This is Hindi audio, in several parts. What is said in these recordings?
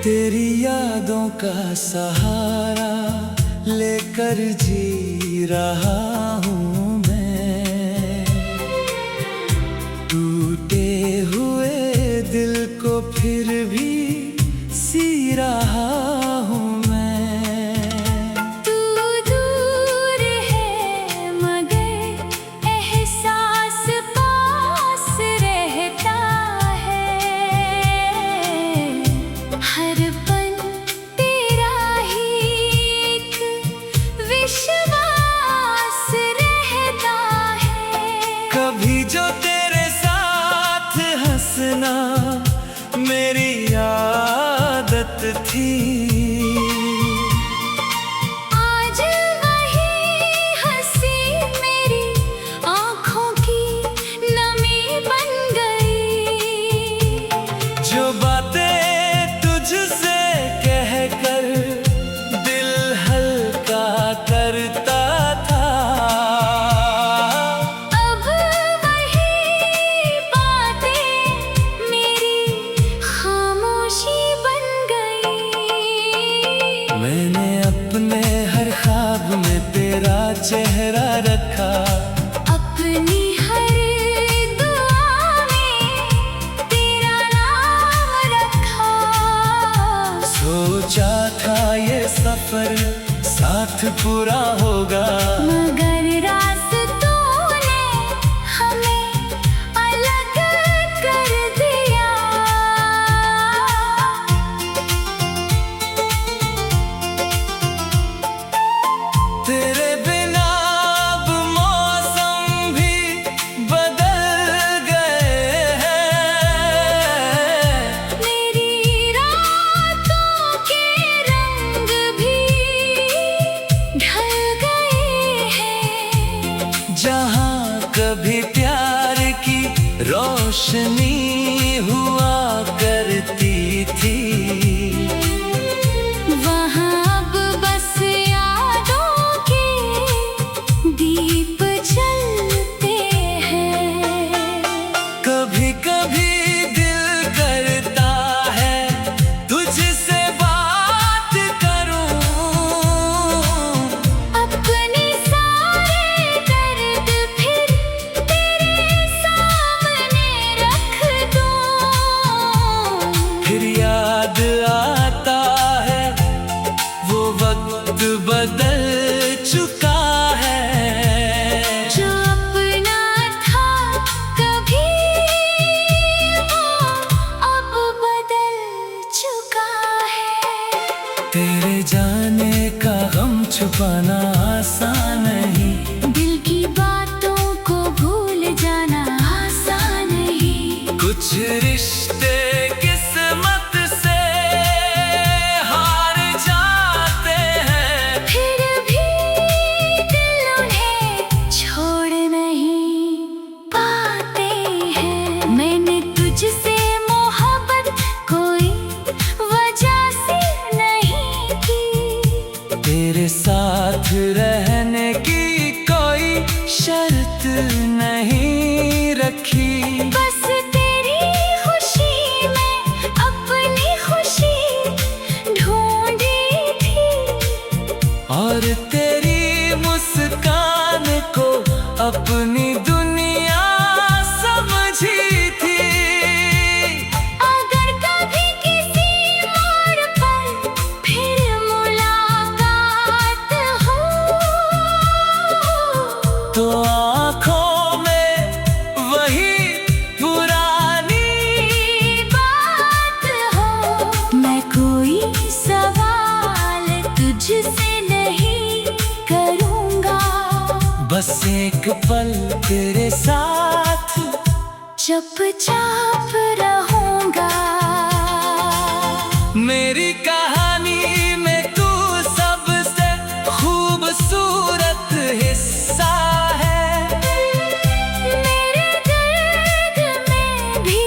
तेरी यादों का सहारा लेकर जी रहा हूँ मैं। टूटे हुए दिल को फिर भी सी रहा हूँ मैं। तू दूर है मगर एहसास पास रहता है। हर पल तेरा ही एक विश्वास रहता है। कभी जो तेरे साथ हंसना मेरी आदत थी, आज वही हंसी मेरी आँखों की नमी बन गई। जो बातें तुझसे कहकर दिल हल्का करता था, अब वही बातें मेरी खामोशी बन गई। मैंने अपने हर ख्वाब में तेरा चेहरा रखा। अपनी हर दुआ में तेरा नाम रखा। सोचा था ये सफर साथ पूरा होगा, मगर रास्तों ने हमें अलग कर दिया। तेरे बिना अब मौसम भी बदल गए हैं। मेरी रातों के रंग भी ढल गए हैं। जहाँ कभी प्यार की रोशनी हुआ करती थी, वहाँ अब बस यादों के दीप जलते हैं। कभी कभी दिल करता है तुझसे बात करूं, अपने सारे दर्द फिर तेरे सामने रख दूं। फिर याद आता है वो वक्त बदल चुका है। जो अपना था कभी वो अब बदल चुका है। तेरे जाने का गम छुपाना आसान नहीं, दिल की बातों को भूल जाना आसान नहीं। कुछ रिश्ते किस्मत से हार जाते हैं। फिर भी दिल उन्हें छोड़ नहीं पाते हैं। मैंने तुझसे मोहब्बत कोई वजह से नहीं की। तेरे साथ रहने की कोई शर्त नहीं रखी। बस तेरी खुशी में अपनी खुशी ढूंढी थी। और तेरी मुस्कान को अपनी दुनिया समझी थी। अगर कभी किसी मोड़ पर फिर मुलाकात हो, तो आँखों में वही पुरानी बात हो। मैं कोई सवाल तुझसे नहीं करूँगा, बस एक पल तेरे साथ चुपचाप रहूँगा। मेरी कहानी में तू सबसे खूबसूरत हिस्सा है। मेरे दर्द में भी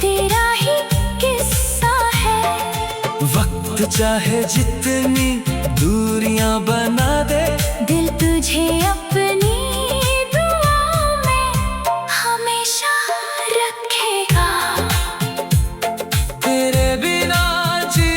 तेरा ही किस्सा है। वक्त चाहे जितनी दूरियां बना दे, दिल तुझे अपनी दुआ में हमेशा रखेगा। तेरे बिना जी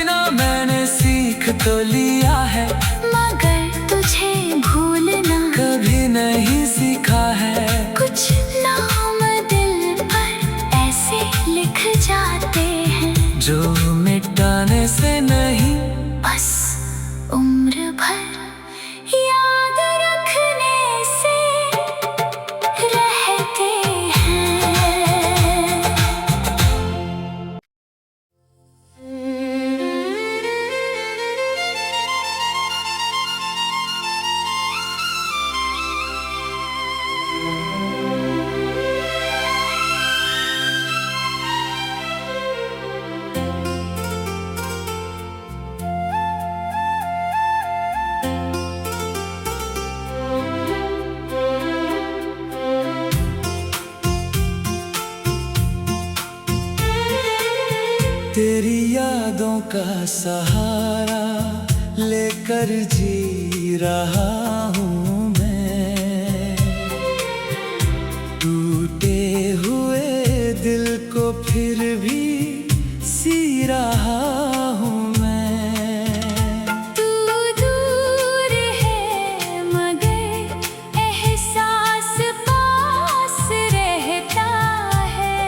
तो लिया है, मगर तुझे भूलना कभी नहीं सीखा है। कुछ नाम दिल पर ऐसे लिख जाते हैं जो मिटाने से नहीं, बस उम्र भर याद रखने से रहते हैं। तेरी यादों का सहारा लेकर जी रहा हूँ मैं। टूटे हुए दिल को फिर भी सी रहा हूँ मैं। तू दूर है मगर एहसास पास रहता है।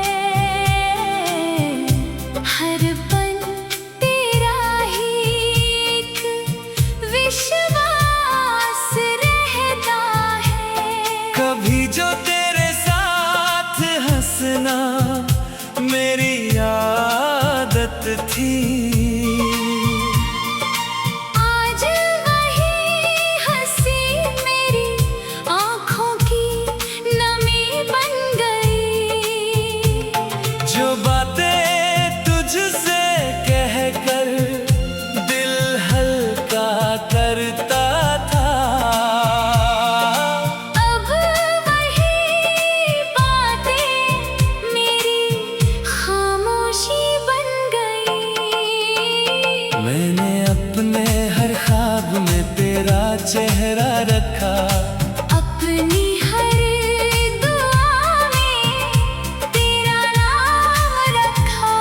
हर पल तेरा ही एक विश्वास रहता है। कभी जो तेरे साथ हंसना मेरी आदत थी, आज वही हंसी मेरी आँखों की नमी बन गई। जो बातें तुझसे कहकर दिल हल्का करता था, अब वही बातें मेरी खामोशी बन गई। मैंने अपने हर ख्वाब में तेरा चेहरा रखा, अपनी हर दुआ में तेरा नाम रखा।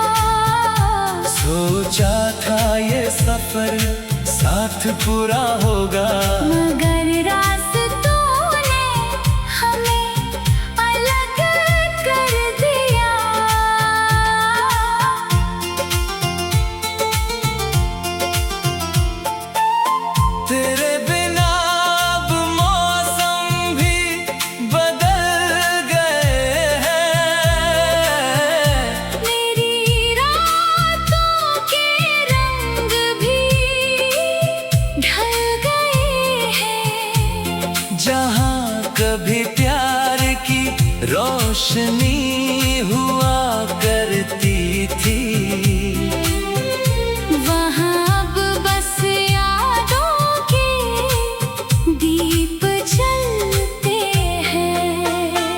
सोचा था ये सफर साथ पूरा होगा, मगर रास्तों ने हमें अलग कर दिया। तेरे बिना अब मौसम भी बदल गए हैं। मेरी रातों के रंग भी ढल गए हैं। जहाँ कभी प्यार की रोशनी हुआ करती थी, वहाँ अब बस यादों के दीप जलते हैं।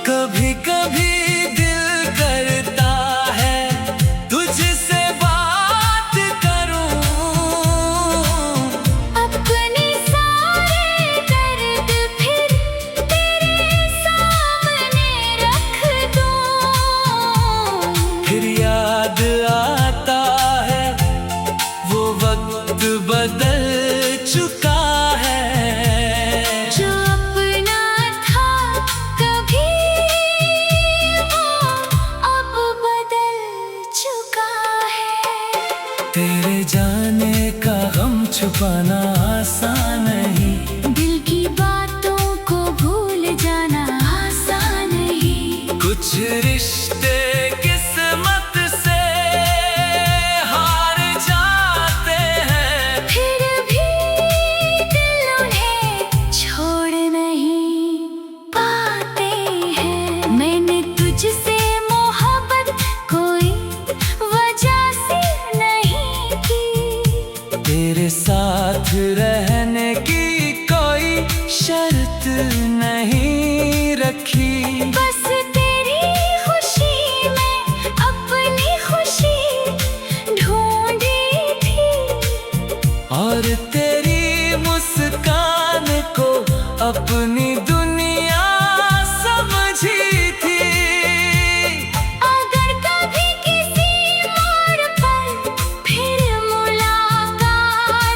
कभी कभी दिल करता है तुझसे बात करूं, अपने सारे दर्द फिर तेरे सामने रख दूं। फिर याद आता है वो वक्त बदल चुका है। जो अपना था कभी वो अब बदल चुका है। तेरे जाने का गम छुपाना आसान नहीं, दिल की बातों को भूल जाना आसान नहीं। कुछ रिश्ते किस्मत से हार जाते हैं। फिर भी दिल उन्हें छोड़ नहीं पाते हैं। मैंने तुझसे मोहब्बत कोई वजह से नहीं की। तेरे साथ रहने की कोई शर्त नहीं रखी। बस तेरी खुशी में अपनी खुशी ढूंढी थी। और तेरी मुस्कान को अपनी दुनिया समझी थी। अगर कभी किसी मोड़ पर फिर मुलाकात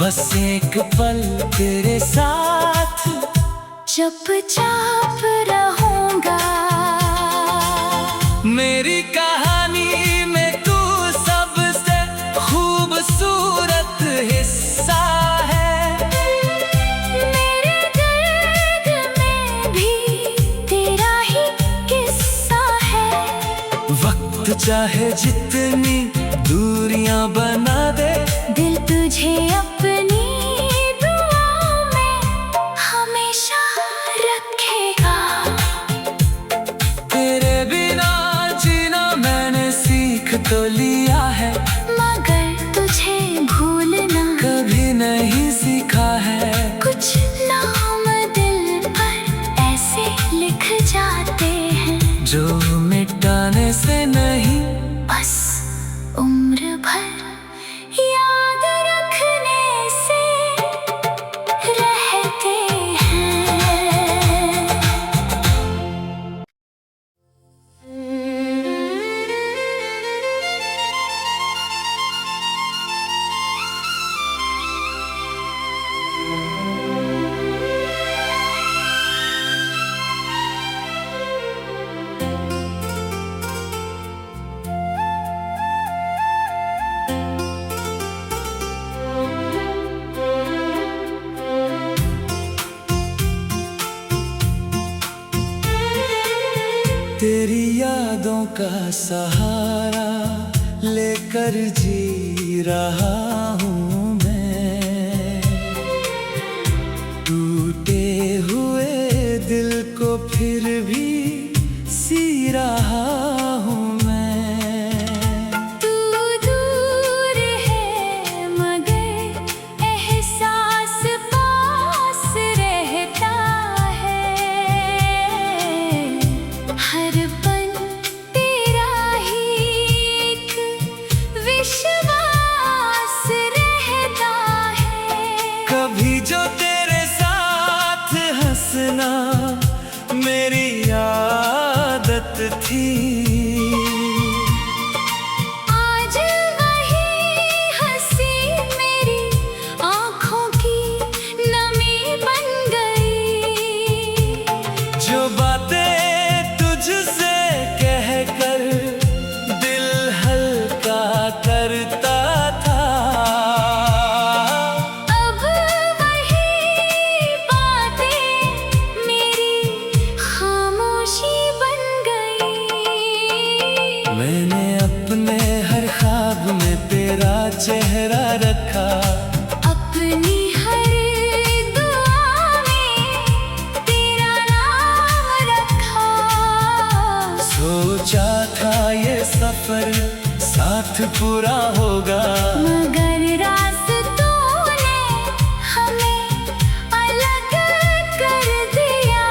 बस एक पल तेरे साथ चुपचाप रहूंगा। मेरी कहानी में तू सबसे खूबसूरत हिस्सा है। मेरे दर्द में भी तेरा ही किस्सा है। वक्त चाहे जितनी दूरियां बना दे, दिल तुझे अपनी दुआ में हमेशा रखेगा। तेरे बिना जीना मैंने सीख तो लिया है, मगर तुझे भूलना कभी नहीं सीखा है। कुछ नाम दिल पर ऐसे लिख जाते हैं, जो मिटाने से नहीं बस उम्र भर याद रखने से रहते हैं। तेरी यादों का सहारा लेकर जी रहा हूँ मैं। टूटे हुए दिल को फिर भी सी रहा हूँ मैं। तू दूर है मगर एहसास पास रहता है। हर पल तेरा ही एक विश्वास रहता है। कभी जो तेरे साथ हंसना मेरी आदत थी, आज वही हंसी मेरी आँखों की नमी बन गई। जो बातें तुझसे कहकर दिल हल्का करता था, अब वही बातें मेरी खामोशी बन गई। मैंने अपने हर ख्वाब में तेरा चेहरा रखा, अपनी हर दुआ में तेरा नाम रखा। सोचा था ये सफर साथ पूरा होगा, मगर रास्तों ने हमें अलग कर दिया।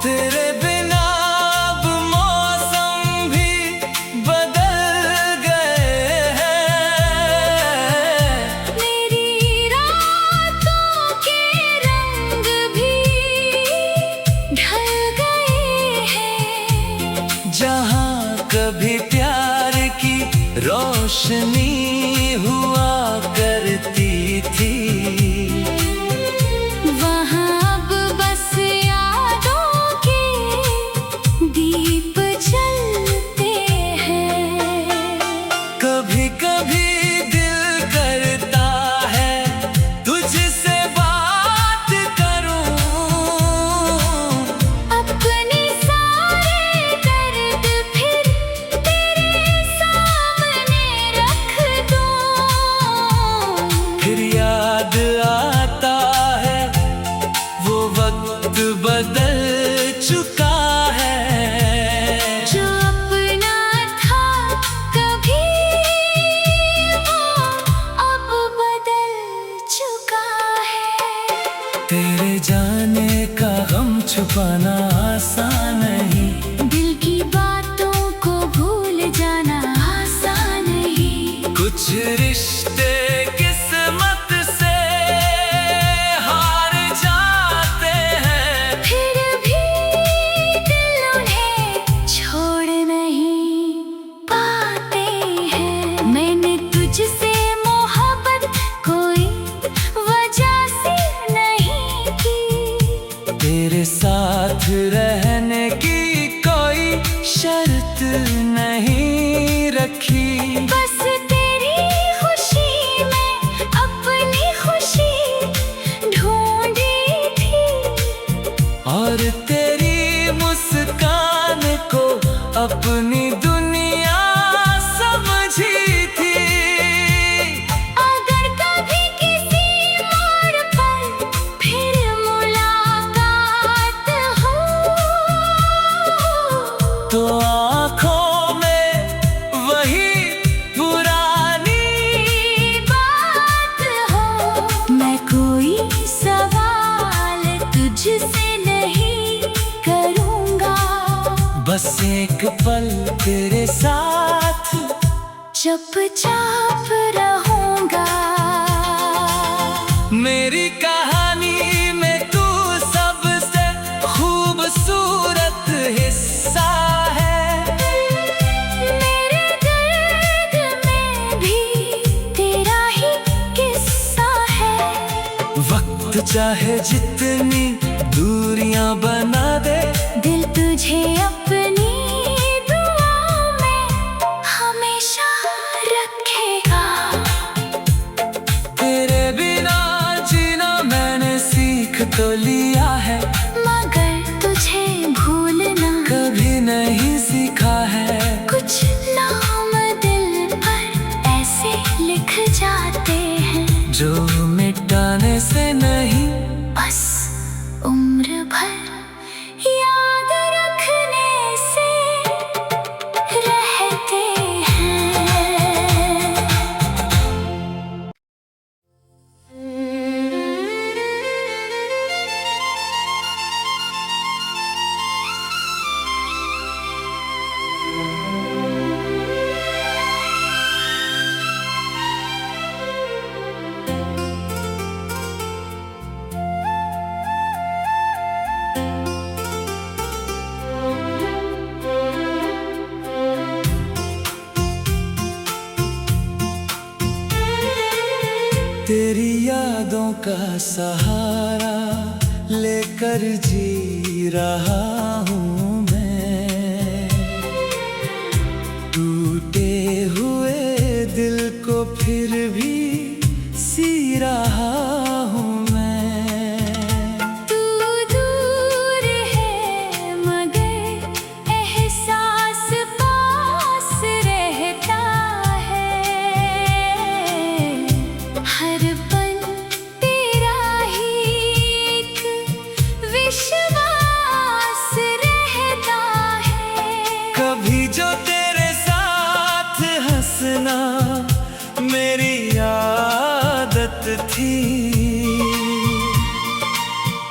तेरे बिना अब मौसम भी बदल गए हैं। मेरी रातों के रंग भी ढल गए हैं। जहाँ कभी प्यार की रोशनी हुआ करती थी, वहाँ अब बस यादों के दीप जलते हैं। कभी कभी दिल करता है तुझसे बात करूं, अपने सारे दर्द फिर तेरे सामने रख दूं। फिर याद आता है वो वक्त बदल चुका है। जो अपना था कभी वो अब बदल चुका है। तेरे जाने का गम छुपाना आसान नहीं, दिल की बातों को भूल जाना आसान नहीं। कुछ रिश्ते किस्मत से हार जाते हैं। फिर भी दिल उन्हें छोड़ नहीं तेरे साथ रहने की कोई शर्त नहीं रखी। बस तेरी खुशी में अपनी खुशी ढूंढी थी, और तेरी मुस्कान को अपनी दुनिया समझी थी। अगर कभी किसी मोड़ पर फिर मुलाकात हो, तो आँखों में वही पुरानी बात हो। मैं कोई सवाल तुझसे नहीं करूँगा, बस एक पल तेरे साथ चुपचाप रहूँगा। मेरी कहानी में तू सबसे खूबसूरत हिस्सा है। मेरे दर्द में भी तेरा ही किस्सा है। वक्त चाहे जितनी दूरियां बना दे, दिल तुझे अपनी दुआओं में हमेशा रखेगा। तेरे बिना जीना मैंने सीख तो लिया है, मगर तुझे भूलना कभी नहीं सीखा है। कुछ नाम दिल पर ऐसे लिख जाते हैं, जो मिटाने से नहीं, बस उम्र भर याद रखने से रहते हैं। तेरी यादों का सहारा लेकर जी रहा हूँ मैं। टूटे हुए दिल को फिर भी सी रहा हूँ मैं। तू दूर है मगर एहसास पास रहता है। हर पल तेरा ही एक विश्वास रहता है। कभी जो तेरे साथ हंसना मेरी आदत थी,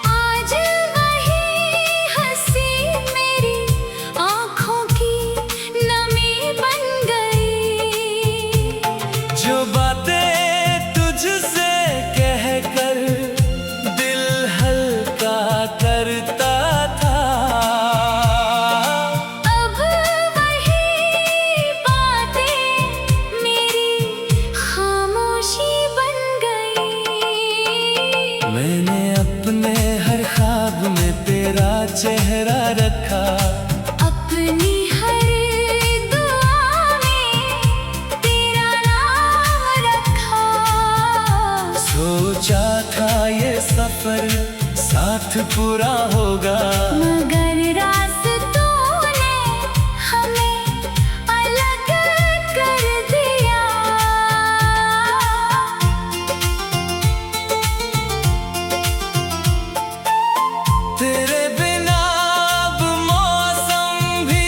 आज वही हंसी मेरी आँखों की नमी बन गई। जो बातें तुझसे कहकर दिल हल्का करता था, अब वही बातें मेरी खामोशी बन गई। मैंने अपने हर ख्वाब में तेरा चेहरा रखा, अपनी हर दुआ में तेरा नाम रखा। सोचा था ये सफर साथ पूरा होगा, मगर रास्तों ने हमें अलग कर दिया। तेरे बिना अब मौसम भी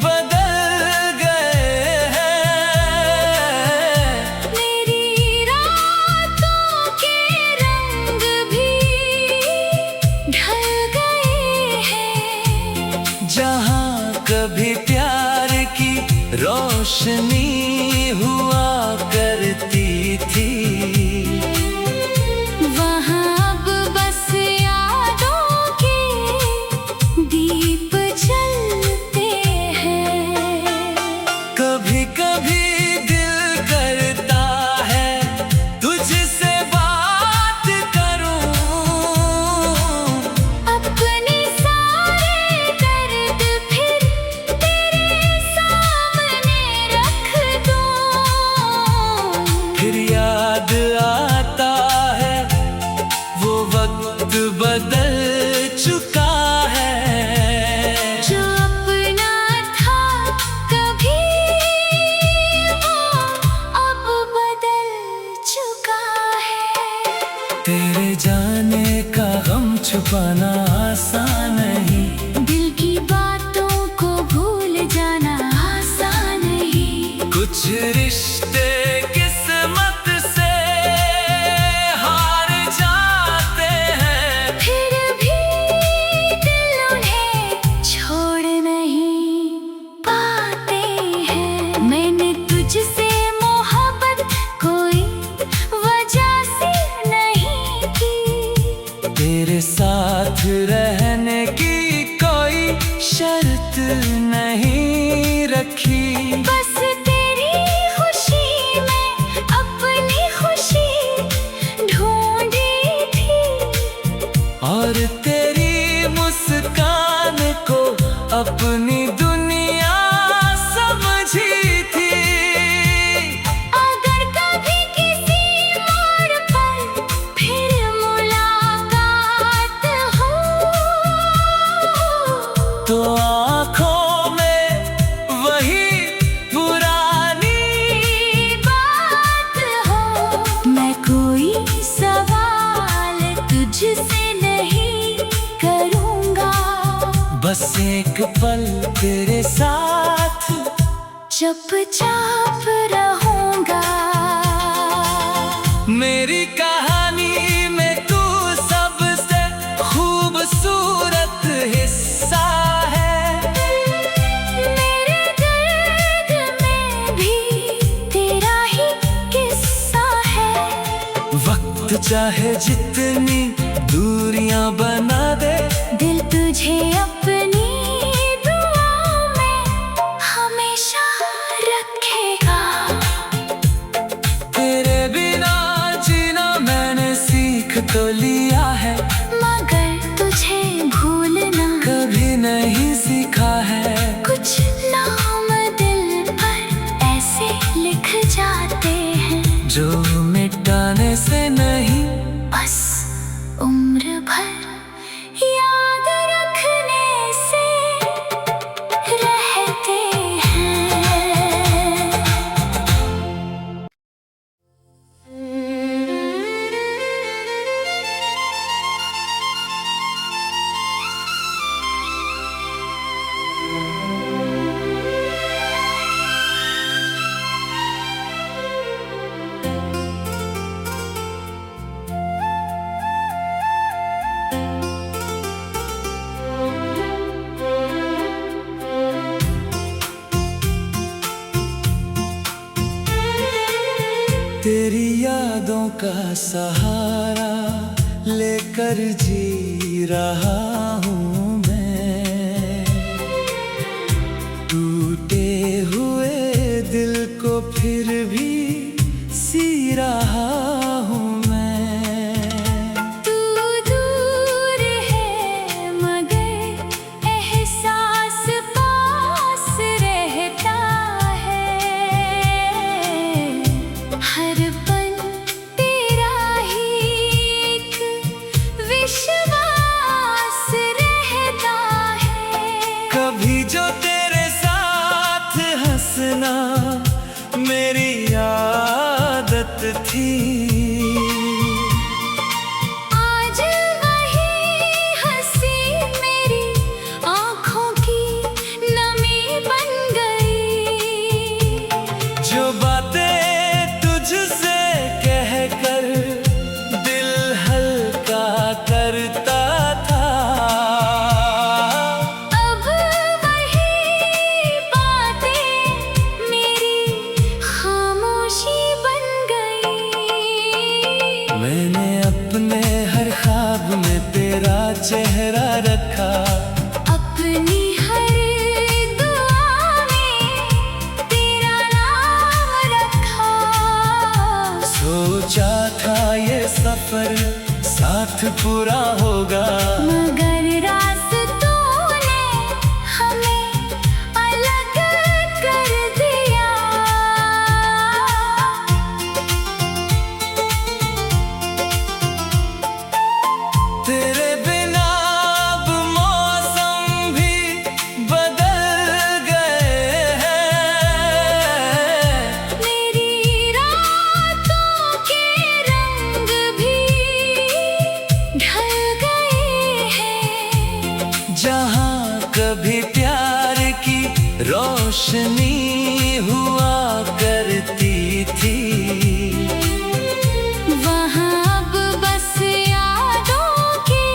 बदल गए हैं। मेरी रातों के रंग भी ढल गए हैं। जहाँ कभी प्यार की रोशनी हुआ करती थी, वहाँ अब बस यादों के दीप जलते हैं। कभी कभी दिल करता है तुझसे बात करूं, अब जाना आसान नहीं, दिल की बातों को भूल जाना आसान नहीं। कुछ रिश्ते किस्मत से हार जाते हैं, फिर भी दिल उन्हें छोड़ नहीं पाते हैं। मैंने तुझसे मोहब्बत कोई वजह से नहीं की, तेरे साथ रहने की कोई शर्त नहीं रखी। बस तेरी खुशी में अपनी खुशी ढूंढी थी, और तेरी मुस्कान को अपनी दुनिया समझी थी। अगर कभी किसी मोड़ पर फिर मुलाकात हो, तो आँखों में वही पुरानी बात हो। मैं कोई सवाल तुझसे नहीं करूँगा, बस एक पल तेरे साथ चुपचाप रहूँगा। मेरी कहानी में तू सबसे खूबसूरत हिस्सा है। मेरे दर्द में भी तेरा ही किस्सा है। वक्त चाहे जितनी दूरियां बना दे, दिल तुझे अपनी दुआओं में हमेशा रखेगा। तेरे बिना जीना मैंने सीख तो लिया है, मगर तुझे भूलना कभी नहीं सीखा है। कुछ नाम दिल पर ऐसे लिख जाते हैं, जो मिटाने से नहीं, बस उम्र भर याद रखने से रहते हैं। तेरी यादों का सहारा लेकर जी रहा हूँ मैं। टूटे हुए दिल को फिर भी सी रहा हूँ मैं। तू दूर है मगर एहसास पास रहता है। हर पल तेरा ही एक विश्वास रहता है। कभी जो तेरे साथ हंसना मेरी आदत थी, आज वही हंसी मेरी आँखों की नमी बन गई। जो बातें तुझसे कहकर दिल हल्का करता था, अब वही बातें मेरी खामोशी बन गई। मैंने अपने हर ख्वाब में तेरा चेहरा रखा, अपनी हर दुआ में तेरा नाम रखा। सोचा था ये सफर साथ पूरा होगा, मगर रास्तों ने हमें अलग कर दिया। तेरे बिना अब रोशनी हुआ करती थी। वहाँ अब बस यादों के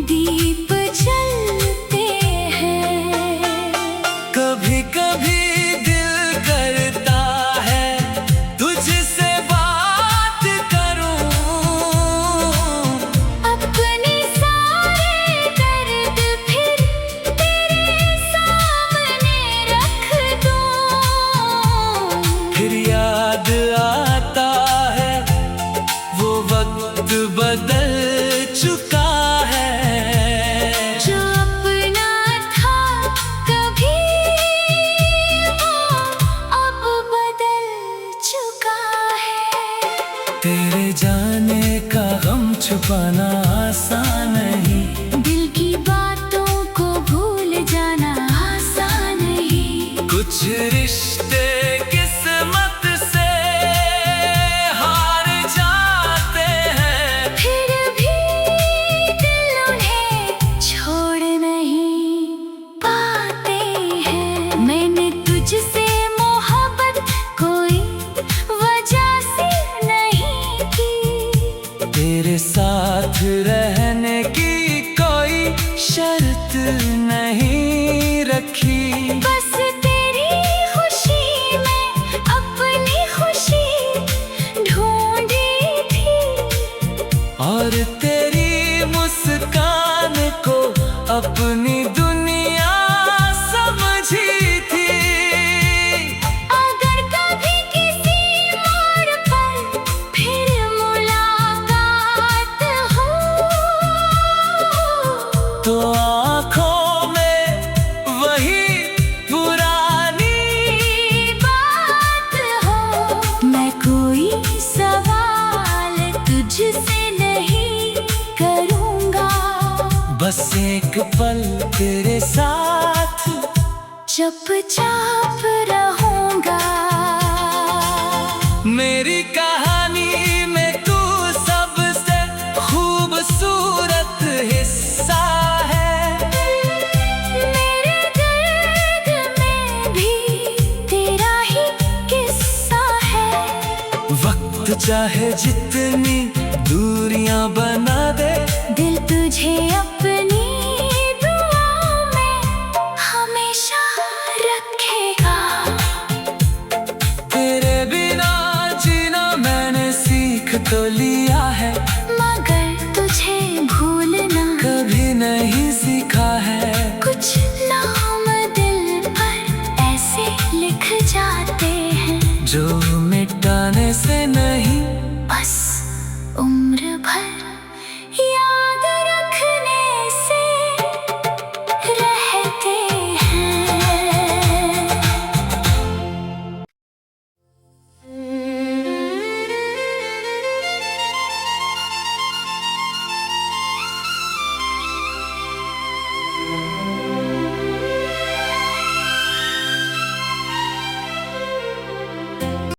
दीप जलते हैं। कभी कभी दिल करता है तुझसे बात करूं, अपने सारे दर्द फिर तेरे सामने रख दूं। फिर याद आता है वो वक्त बदल चुका है। जो अपना था कभी वो अब बदल चुका है। तेरे जाने का गम छुपाना आसान नहीं, दिल की बातों को भूल जाना आसान नहीं। कुछ रिश्ते किस्मत से हार जाते हैं। फिर भी दिल उन्हें छोड़ नहीं पाते हैं। मैंने तुझसे मोहब्बत कोई वजह से नहीं की। तेरे साथ रहने की कोई शर्त नहीं रखी। बस तेरी खुशी में अपनी खुशी ढूंढी थी। और तेरी मुस्कान को अपनी दुनिया समझी थी। अगर कभी किसी मोड़ पर फिर मुलाकात हो तो आँखों में वही पुरानी बात हो। मैं कोई सवाल तुझसे नहीं करूँगा, बस एक पल तेरे साथ चुपचाप रहूँगा। मेरी कहानी में तू सबसे खूबसूरत हिस्सा है। मेरे दर्द में भी तेरा ही किस्सा है। वक्त चाहे जितनी दूरियां बना दे, दिल तुझे अपना